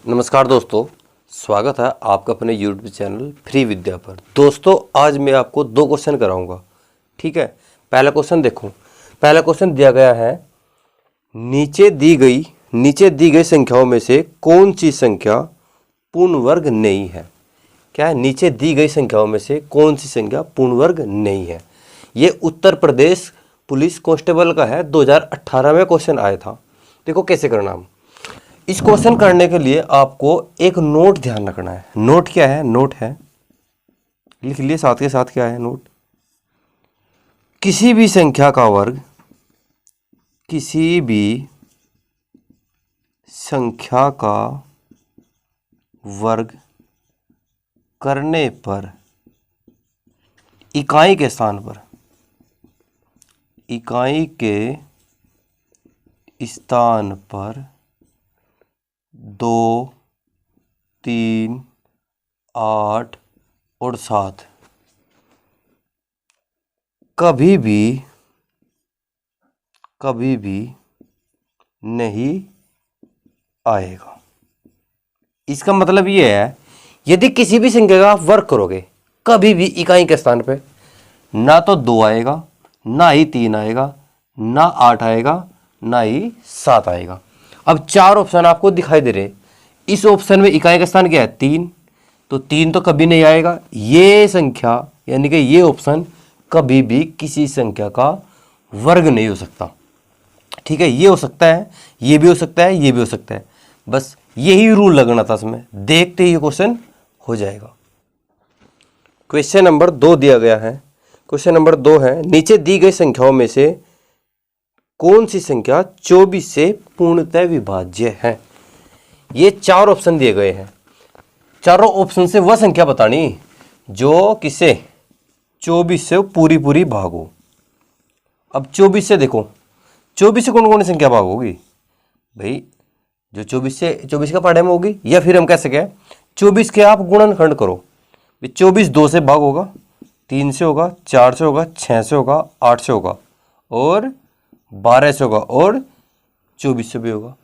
नमस्कार दोस्तों, स्वागत है आपका अपने यूट्यूब चैनल फ्री विद्या पर। दोस्तों आज मैं आपको दो क्वेश्चन कराऊंगा, ठीक है। पहला क्वेश्चन देखो, पहला क्वेश्चन दिया गया है नीचे दी गई संख्याओं में से कौन सी संख्या पूर्ण वर्ग नहीं है। क्या है? नीचे दी गई संख्याओं में से कौन सी संख्या पूर्ण वर्ग नहीं है। ये उत्तर प्रदेश पुलिस कांस्टेबल का है, 2018 में क्वेश्चन आया था। देखो कैसे करना। इस क्वेश्चन करने के लिए आपको एक नोट ध्यान रखना है। नोट क्या है? नोट है, लिख लिए साथ के साथ। क्या है नोट? किसी भी संख्या का वर्ग, किसी भी संख्या का वर्ग करने पर इकाई के स्थान पर, इकाई के स्थान पर 2, 3, 8 और 7 कभी भी नहीं आएगा। इसका मतलब ये है, यदि किसी भी संख्या का आप वर्ग करोगे कभी भी इकाई के स्थान पे, ना तो 2 आएगा, ना ही 3 आएगा, ना 8 आएगा, ना ही 7 आएगा। अब 4 ऑप्शन आपको दिखाई दे रहे। इस ऑप्शन में इकाई का स्थान क्या है? 3, तो 3 तो कभी नहीं आएगा। ये संख्या यानी कि ये ऑप्शन कभी भी किसी संख्या का वर्ग नहीं हो सकता, ठीक है। ये हो सकता है, ये भी हो सकता है, ये भी हो सकता है। बस यही रूल लगना था इसमें। देखते ही ये क्वेश्चन हो जाएगा। क्वेश्चन नंबर 2 दिया गया है। क्वेश्चन नंबर 2 है, नीचे दी गई संख्याओं में से कौन सी संख्या 24 से पूर्णतः विभाज्य है। ये 4 ऑप्शन दिए गए हैं। चारों ऑप्शन से वह संख्या बतानी जो किसे 24 से पूरी भाग हो। अब 24 से देखो, 24 से कौन कौन सी संख्या भाग होगी भाई? जो 24 का पाढ़े में होगी, या फिर हम कह सकें 24 के आप गुणनखंड करो। 24 2 से भाग होगा, 3 से होगा, 4 से होगा, 6 से होगा, 8 से होगा और 12 से होगा और 24 से भी होगा।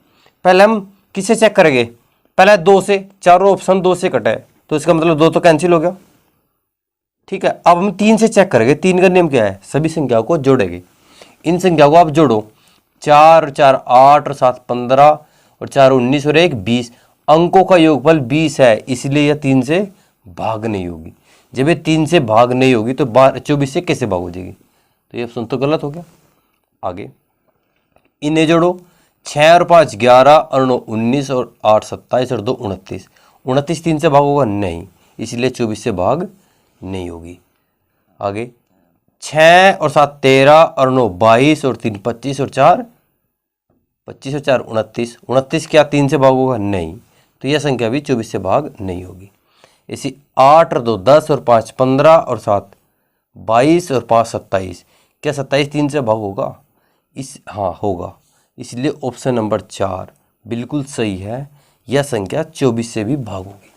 पहले हम किसे चेक करेंगे? पहले 2 से, चारों ऑप्शन 2 से कटा है तो इसका मतलब 2 तो कैंसिल हो गया, ठीक है। अब हम 3 से चेक करेंगे। 3 का नियम क्या है? सभी संख्याओं को जोड़ेंगे। इन संख्याओं को आप जोड़ो, 4 और 4 8 और 7 15 और 4 19 और 1 20। अंकों का योगफल 20 है, इसलिए यह 3 से भाग नहीं होगी। जब ये 3 से भाग नहीं होगी तो 24 से कैसे भाग हो जाएगी? तो ये ऑप्शन तो गलत हो गया। आगे इन्हें जोड़ो, 6 और 5 11 और 9 19 और 8 27 और 2 29। 29 3 से भाग होगा नहीं, इसलिए 24 से भाग नहीं होगी। आगे 6 और 7 13 और 9 22 और 3 25 और 4 25 और 4 29। 29 क्या 3 से भाग होगा? नहीं, तो यह संख्या भी 24 से भाग नहीं होगी। इसी 8 और 2 10 और 5 15 और 7 22 और 5 27। क्या 27 3 से भाग होगा? हाँ होगा, इसलिए ऑप्शन नंबर 4 बिल्कुल सही है। यह संख्या 24 से भी भाग होगी।